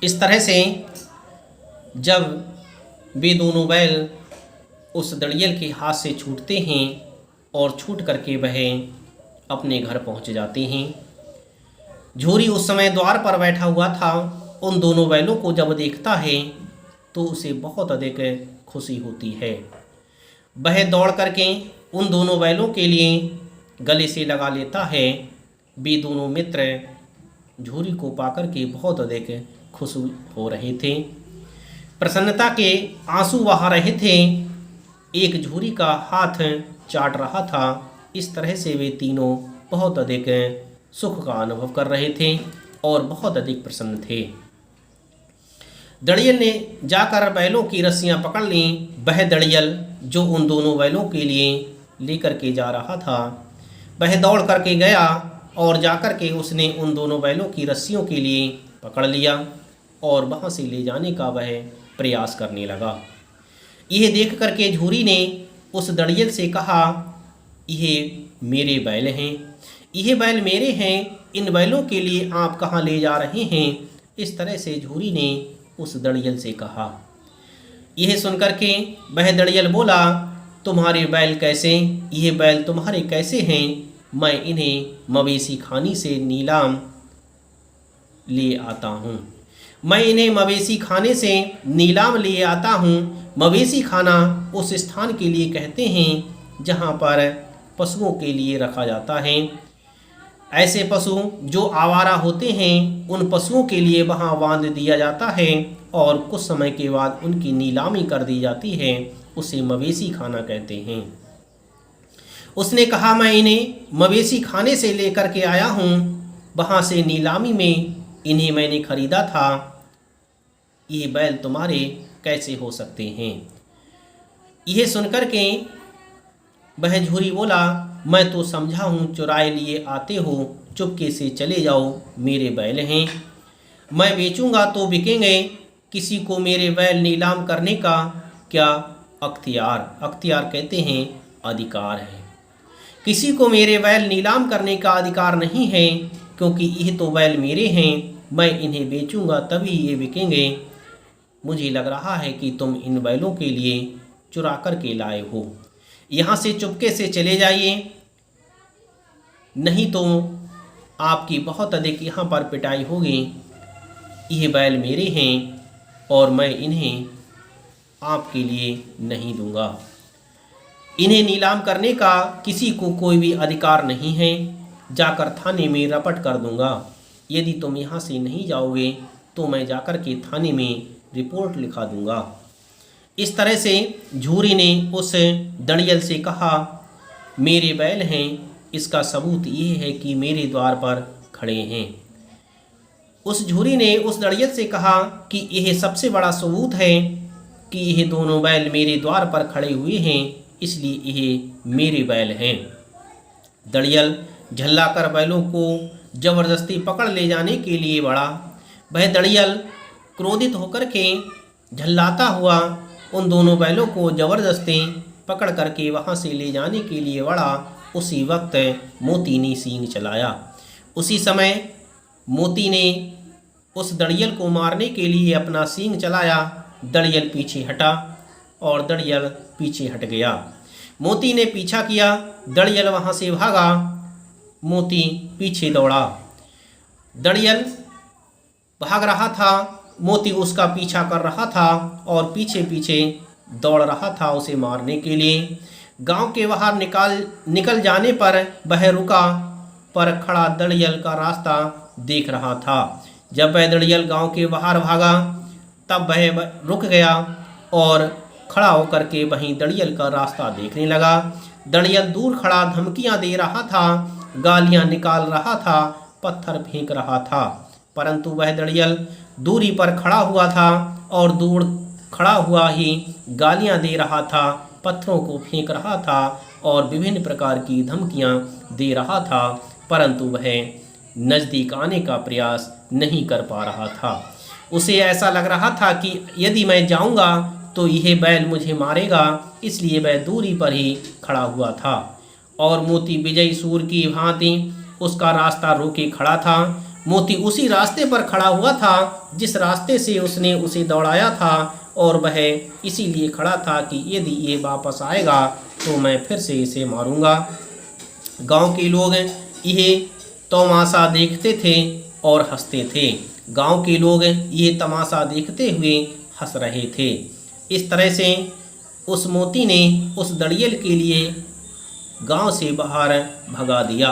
इस तरह से जब वे दोनों बैल उस दड़ियल के हाथ से छूटते हैं और छूट करके वह अपने घर पहुंच जाते हैं। झूरी उस समय द्वार पर बैठा हुआ था। उन दोनों बैलों को जब देखता है तो उसे बहुत अधिक खुशी होती है। वह दौड़ करके उन दोनों बैलों के लिए गले से लगा लेता है। वे दोनों मित्र झूरी को पाकर के बहुत अधिक खुश हो रहे थे, प्रसन्नता के आंसू बहा रहे थे। एक झूरी का हाथ चाट रहा था। इस तरह से वे तीनों बहुत अधिक सुख का अनुभव कर रहे थे और बहुत अधिक प्रसन्न थे। दड़ियल ने जाकर बैलों की रस्सियां पकड़ लीं। वह दड़ियल जो उन दोनों बैलों के लिए लेकर के जा रहा था, वह दौड़ करके गया और जाकर के उसने उन दोनों बैलों की रस्सियों के लिए पकड़ लिया और वहाँ से ले जाने का वह प्रयास करने लगा। यह देख करके झूरी ने उस दड़ियल से कहा, यह मेरे बैल हैं, यह बैल मेरे हैं, इन बैलों के लिए आप कहाँ ले जा रहे हैं? इस तरह से झूरी ने उस दड़ियल से कहा। यह सुनकर के वह दड़ियल बोला, तुम्हारे बैल कैसे? यह बैल तुम्हारे कैसे हैं? मैं इन्हें मवेशी खानी से नीलाम ले आता हूँ। मैं इन्हें मवेशी खाने से नीलाम ले आता हूँ। मवेशी खाना उस स्थान के लिए कहते हैं जहाँ पर पशुओं के लिए रखा जाता है। ऐसे पशु जो आवारा होते हैं, उन पशुओं के लिए वहाँ बांध दिया जाता है और कुछ समय के बाद उनकी नीलामी कर दी जाती है। उसे मवेशी खाना कहते हैं। उसने कहा, मैं इन्हें मवेशी खाने से लेकर के आया हूँ, वहाँ से नीलामी में इन्हें मैंने खरीदा था। ये बैल तुम्हारे कैसे हो सकते हैं? यह सुनकर के वह झूरी बोला, मैं तो समझा हूँ चुराए लिए आते हो, चुपके से चले जाओ, मेरे बैल हैं, मैं बेचूंगा तो बिकेंगे। किसी को मेरे बैल नीलाम करने का क्या अख्तियार कहते हैं अधिकार है। किसी को मेरे बैल नीलाम करने का अधिकार नहीं है, क्योंकि यह तो बैल मेरे हैं, मैं इन्हें बेचूंगा तभी ये बिकेंगे। मुझे लग रहा है कि तुम इन बैलों के लिए चुरा कर के लाए हो। यहाँ से चुपके से चले जाइए, नहीं तो आपकी बहुत अधिक यहाँ पर पिटाई होगी। ये बैल मेरे हैं और मैं इन्हें आपके लिए नहीं दूंगा। इन्हें नीलाम करने का किसी को कोई भी अधिकार नहीं है। जाकर थाने में रपट कर दूंगा। यदि तुम यहाँ से नहीं जाओगे तो मैं जाकर के थाने में रिपोर्ट लिखा दूंगा। इस तरह से झूरी ने उस दड़ियल से कहा, मेरे बैल हैं, इसका सबूत ये है कि मेरे द्वार पर खड़े हैं। उस झूरी ने उस दड़ियल से कहा कि यह सबसे बड़ा सबूत है कि यह दोनों बैल मेरे द्वार पर खड़े हुए हैं, इसलिए यह मेरे बैल हैं। दड़ियल झल्लाकर बैलों को जबरदस्ती पकड़ ले जाने के लिए बढ़ा। वह दड़ियल क्रोधित होकर के झल्लाता हुआ उन दोनों बैलों को जबरदस्ती पकड़ करके वहाँ से ले जाने के लिए बढ़ा। उसी वक्त मोती ने सींग चलाया। उसी समय मोती ने उस दड़ियल को मारने के लिए अपना सींग चलाया। दड़ियल पीछे हटा और दड़ियल पीछे हट गया। मोती ने पीछा किया, दड़ियल वहाँ से भागा, मोती पीछे दौड़ा। दड़ियल भाग रहा था, मोती उसका पीछा कर रहा था और पीछे पीछे दौड़ रहा था उसे मारने के लिए। गांव के बाहर निकल जाने पर वह रुका, पर खड़ा दड़ियल का रास्ता देख रहा था। जब वह दड़ियल गांव के बाहर भागा तब वह रुक गया और खड़ा होकर के वहीं दड़ियल का रास्ता देखने लगा। दड़ियल दूर खड़ा धमकियां दे रहा था, गालियां निकाल रहा था, पत्थर फेंक रहा था, परंतु वह दड़ियल दूरी पर खड़ा हुआ था और दूर खड़ा हुआ ही गालियां दे रहा था, पत्थरों को फेंक रहा था और विभिन्न प्रकार की धमकियां दे रहा था, परंतु वह नज़दीक आने का प्रयास नहीं कर पा रहा था। उसे ऐसा लग रहा था कि यदि मैं जाऊंगा तो यह बैल मुझे मारेगा, इसलिए वह दूरी पर ही खड़ा हुआ था। और मोती विजयी सूर की भांति उसका रास्ता रोके खड़ा था। मोती उसी रास्ते पर खड़ा हुआ था जिस रास्ते से उसने उसे दौड़ाया था, और वह इसीलिए खड़ा था कि यदि ये वापस आएगा तो मैं फिर से इसे मारूंगा। गांव के लोग यह तमाशा देखते थे और हंसते थे। गांव के लोग ये तमाशा देखते हुए हंस रहे थे। इस तरह से उस मोती ने उस दड़ियल के लिए गांव से बाहर भगा दिया।